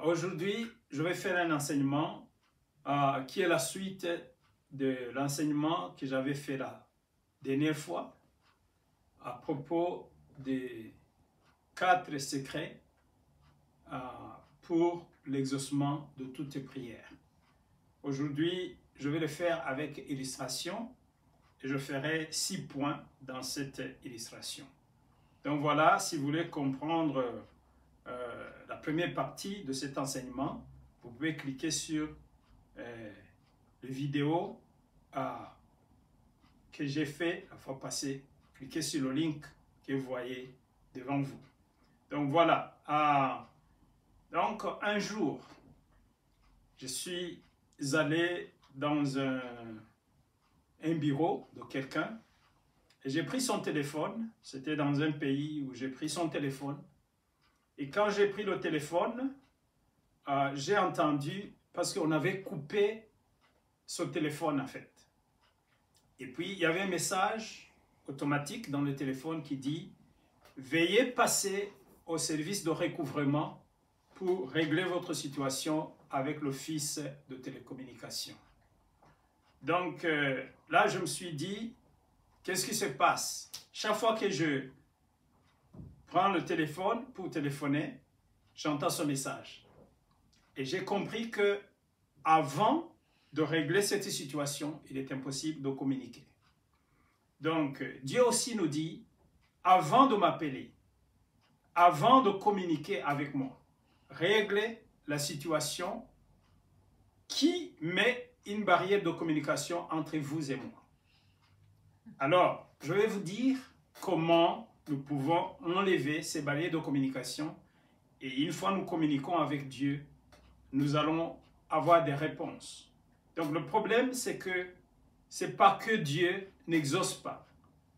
Aujourd'hui, je vais faire un enseignement qui est la suite de l'enseignement que j'avais fait la dernière fois à propos des 4 secrets pour l'exaucement de toutes tes prières. Aujourd'hui, je vais le faire avec illustration et je ferai 6 points dans cette illustration. Donc voilà, si vous voulez comprendre la première partie de cet enseignement, vous pouvez cliquer sur la vidéo que j'ai fait la fois passée. Cliquez sur le link que vous voyez devant vous. Donc voilà. Donc un jour, je suis allé dans un bureau de quelqu'un et j'ai pris son téléphone. C'était dans un pays où j'ai pris son téléphone. Et quand j'ai pris le téléphone, j'ai entendu, parce qu'on avait coupé ce téléphone en fait. Et puis il y avait un message automatique dans le téléphone qui dit « Veuillez passer au service de recouvrement pour régler votre situation avec l'office de télécommunication. » Donc là, je me suis dit, qu'est-ce qui se passe? Chaque fois que je prends le téléphone pour téléphoner, j'entends ce message. Et j'ai compris que avant de régler cette situation, il est impossible de communiquer. Donc, Dieu aussi nous dit, avant de m'appeler, avant de communiquer avec moi, réglez la situation qui met une barrière de communication entre vous et moi. Alors, je vais vous dire comment nous pouvons enlever ces barrières de communication. Et une fois nous communiquons avec Dieu, nous allons avoir des réponses. Donc le problème, c'est que ce n'est pas que Dieu n'exauce pas.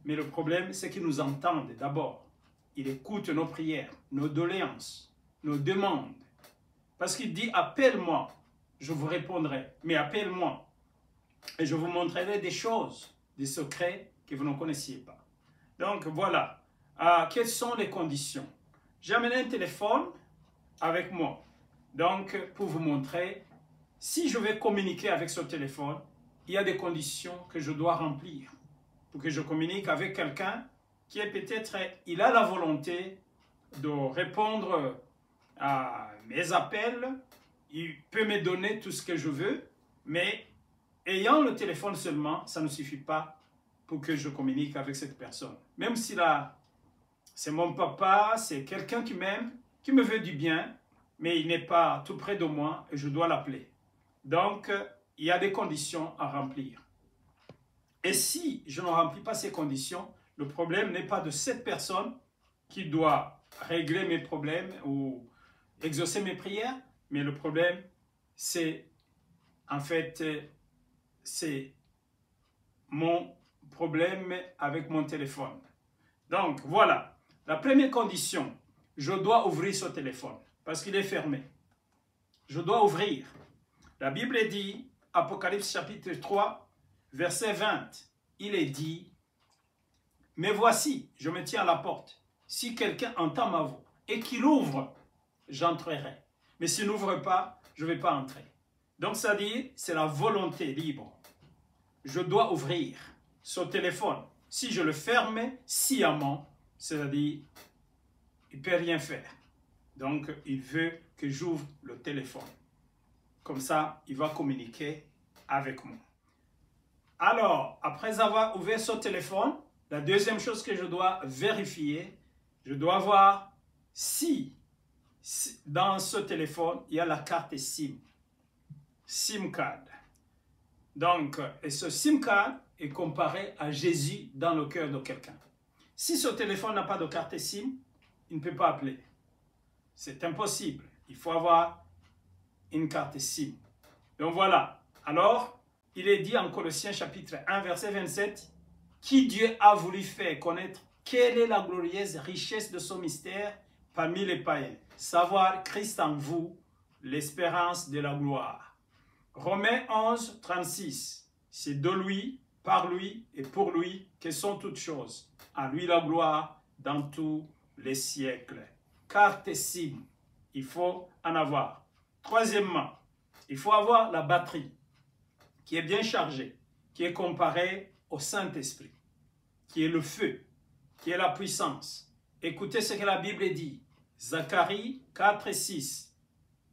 Mais le problème, c'est qu'il nous entende d'abord. Il écoute nos prières, nos doléances, nos demandes. Parce qu'il dit, appelle-moi, je vous répondrai. Mais appelle-moi et je vous montrerai des choses, des secrets que vous ne connaissiez pas. Donc voilà. Quelles sont les conditions? J'ai amené un téléphone avec moi. Donc, pour vous montrer, si je vais communiquer avec ce téléphone, il y a des conditions que je dois remplir pour que je communique avec quelqu'un qui est peut-être, il a la volonté de répondre à mes appels, il peut me donner tout ce que je veux, mais ayant le téléphone seulement, ça ne suffit pas pour que je communique avec cette personne. Même si là, c'est mon papa, c'est quelqu'un qui m'aime, qui me veut du bien, mais il n'est pas tout près de moi et je dois l'appeler. Donc, il y a des conditions à remplir. Et si je ne remplis pas ces conditions, le problème n'est pas de cette personne qui doit régler mes problèmes ou exaucer mes prières, mais le problème, c'est en fait, c'est mon problème avec mon téléphone. Donc, voilà. La première condition, je dois ouvrir ce téléphone parce qu'il est fermé. Je dois ouvrir. La Bible dit, Apocalypse chapitre 3, verset 20, il est dit, « Mais voici, je me tiens à la porte. Si quelqu'un entend ma voix et qu'il ouvre, j'entrerai. Mais s'il n'ouvre pas, je ne vais pas entrer. » Donc, ça dit, c'est la volonté libre. Je dois ouvrir ce téléphone. Si je le ferme sciemment, c'est-à-dire, il ne peut rien faire. Donc, il veut que j'ouvre le téléphone. Comme ça, il va communiquer avec moi. Alors, après avoir ouvert ce téléphone, la deuxième chose que je dois vérifier, je dois voir si dans ce téléphone, il y a la carte SIM. SIM card. Donc, et ce SIM card est comparé à Jésus dans le cœur de quelqu'un. Si ce téléphone n'a pas de carte SIM, il ne peut pas appeler. C'est impossible. Il faut avoir une carte SIM. Donc voilà. Alors, il est dit en Colossiens chapitre 1, verset 27, « Qui Dieu a voulu faire connaître quelle est la glorieuse richesse de son mystère parmi les païens, savoir Christ en vous, l'espérance de la gloire. » Romains 11, 36, « C'est de lui, par lui et pour lui que sont toutes choses. À lui la gloire dans tous les siècles. » Carte SIM, il faut en avoir. Troisièmement, il faut avoir la batterie qui est bien chargée, qui est comparée au Saint-Esprit, qui est le feu, qui est la puissance. Écoutez ce que la Bible dit. Zacharie 4 et 6.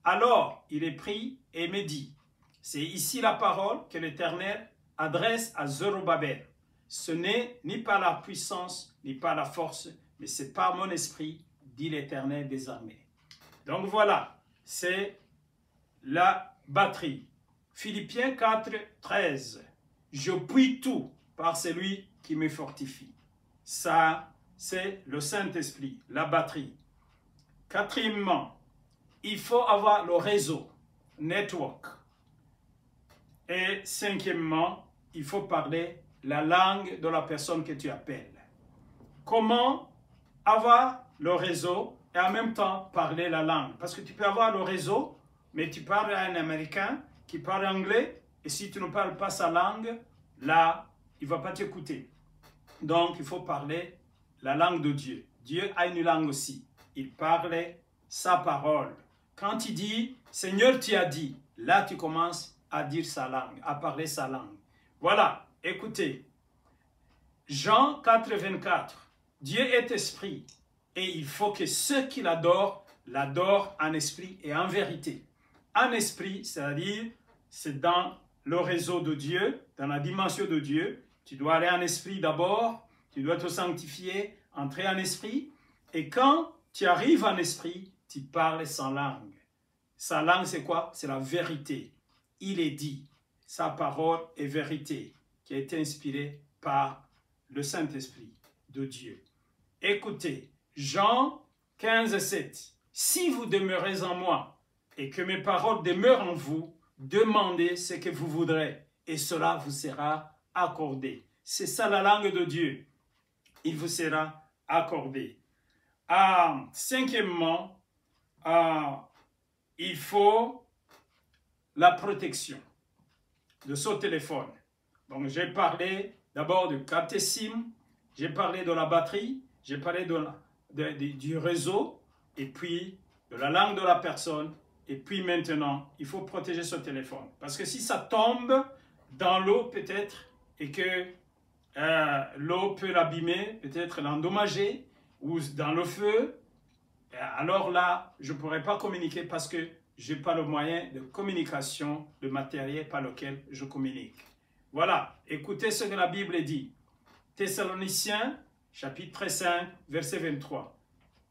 Alors il est pris et me dit, c'est ici la parole que l'Éternel adresse à Zorobabel. Ce n'est ni par la puissance, ni par la force, mais c'est par mon esprit, dit l'Éternel des armées. Donc voilà, c'est la batterie. Philippiens 4, 13. Je puis tout par celui qui me fortifie. Ça, c'est le Saint-Esprit, la batterie. Quatrièmement, il faut avoir le réseau, network. Et cinquièmement, il faut parler la langue de la personne que tu appelles. Comment avoir le réseau et en même temps parler la langue? Parce que tu peux avoir le réseau, mais tu parles à un Américain qui parle anglais, et si tu ne parles pas sa langue, là, il ne va pas t'écouter. Donc, il faut parler la langue de Dieu. Dieu a une langue aussi. Il parlait sa parole. Quand il dit, Seigneur, tu as dit, là, tu commences à dire sa langue, à parler sa langue. Voilà, écoutez. Jean 4, 24. Dieu est esprit, et il faut que ceux qui l'adorent, l'adorent en esprit et en vérité. En esprit, c'est-à-dire, c'est dans le réseau de Dieu, dans la dimension de Dieu. Tu dois aller en esprit d'abord, tu dois te sanctifier, entrer en esprit. Et quand tu arrives en esprit, tu parles sans langue. Sa langue, c'est quoi? C'est la vérité. Il est dit. Sa parole est vérité, qui a été inspirée par le Saint-Esprit de Dieu. Écoutez, Jean 15, 7. Si vous demeurez en moi et que mes paroles demeurent en vous, demandez ce que vous voudrez et cela vous sera accordé. C'est ça la langue de Dieu. Il vous sera accordé. Cinquièmement, il faut la protection de ce téléphone. Donc, j'ai parlé d'abord du carte SIM, j'ai parlé de la batterie, j'ai parlé du réseau, et puis de la langue de la personne, et puis maintenant, il faut protéger ce téléphone. Parce que si ça tombe dans l'eau peut-être, et que l'eau peut l'abîmer, peut-être l'endommager, ou dans le feu, alors là, je ne pourrai pas communiquer parce que je n'ai pas le moyen de communication, le matériel par lequel je communique. Voilà, écoutez ce que la Bible dit. Thessaloniciens, chapitre 5, verset 23.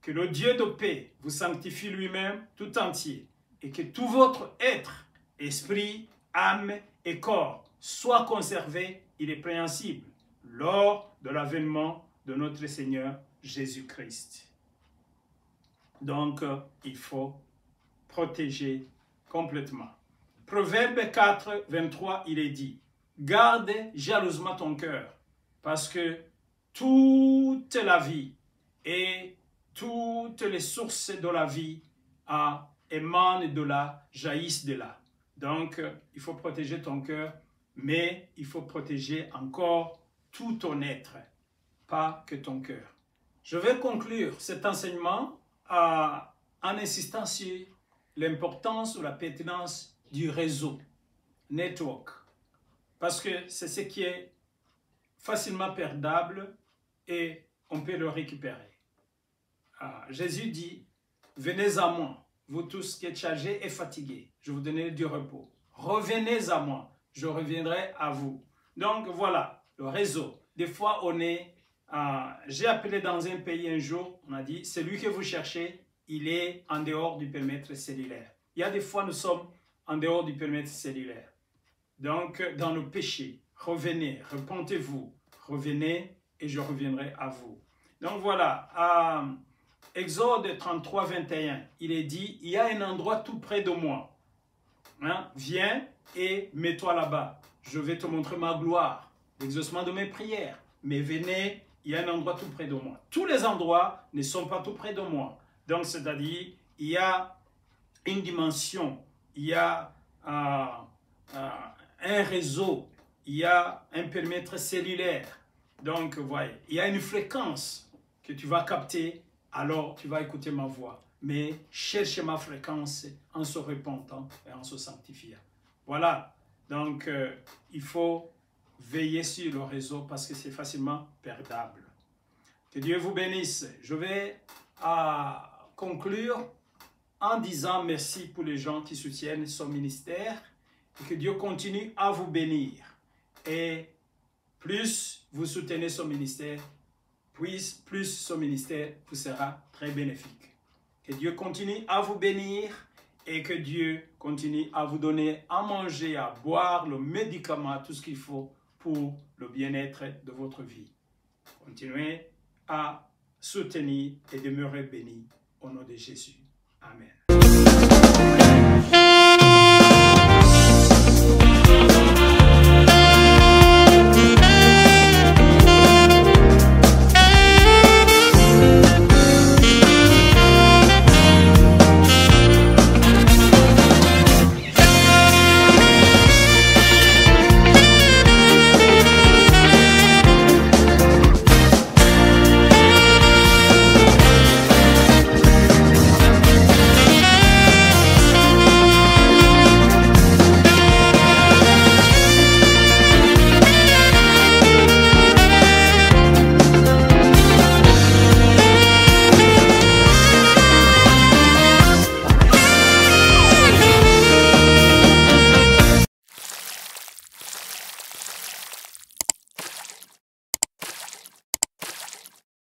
Que le Dieu de paix vous sanctifie lui-même tout entier, et que tout votre être, esprit, âme et corps soit conservé irrépréhensible lors de l'avènement de notre Seigneur Jésus-Christ. Donc, il faut protéger complètement. Proverbe 4, 23, il est dit, garde jalousement ton cœur, parce que toute la vie et toutes les sources de la vie émanent de là, jaillissent de là. Donc, il faut protéger ton cœur, mais il faut protéger encore tout ton être, pas que ton cœur. Je vais conclure cet enseignement en insistant sur l'importance ou la pertinence du réseau, network, parce que c'est ce qui est facilement perdable et on peut le récupérer. Jésus dit, venez à moi, vous tous qui êtes chargés et fatigués, je vous donnerai du repos. Revenez à moi, je reviendrai à vous. Donc voilà, le réseau. Des fois, on est... j'ai appelé dans un pays un jour, on a dit, celui que vous cherchez, il est en dehors du périmètre cellulaire. Il y a des fois, nous sommes en dehors du périmètre cellulaire. Donc, dans le péché, revenez, repentez-vous, revenez et je reviendrai à vous. Donc voilà, Exode 33, 21, il est dit, il y a un endroit tout près de moi. Hein? Viens et mets-toi là-bas. Je vais te montrer ma gloire, l'exaucement de mes prières. Mais venez, il y a un endroit tout près de moi. Tous les endroits ne sont pas tout près de moi. Donc, c'est-à-dire, il y a une dimension, il y a un réseau, il y a un périmètre cellulaire. Donc, vous voyez, il y a une fréquence que tu vas capter, alors tu vas écouter ma voix. mais cherchez ma fréquence en se repentant et en se sanctifiant. Voilà, donc il faut veiller sur le réseau parce que c'est facilement perdable. Que Dieu vous bénisse. Je vais conclure en disant merci pour les gens qui soutiennent son ministère et que Dieu continue à vous bénir. Et plus vous soutenez son ministère, plus son ministère vous sera très bénéfique. Que Dieu continue à vous bénir et que Dieu continue à vous donner à manger, à boire, le médicament, tout ce qu'il faut pour le bien-être de votre vie. Continuez à soutenir et demeurer bénis au nom de Jésus. Amen.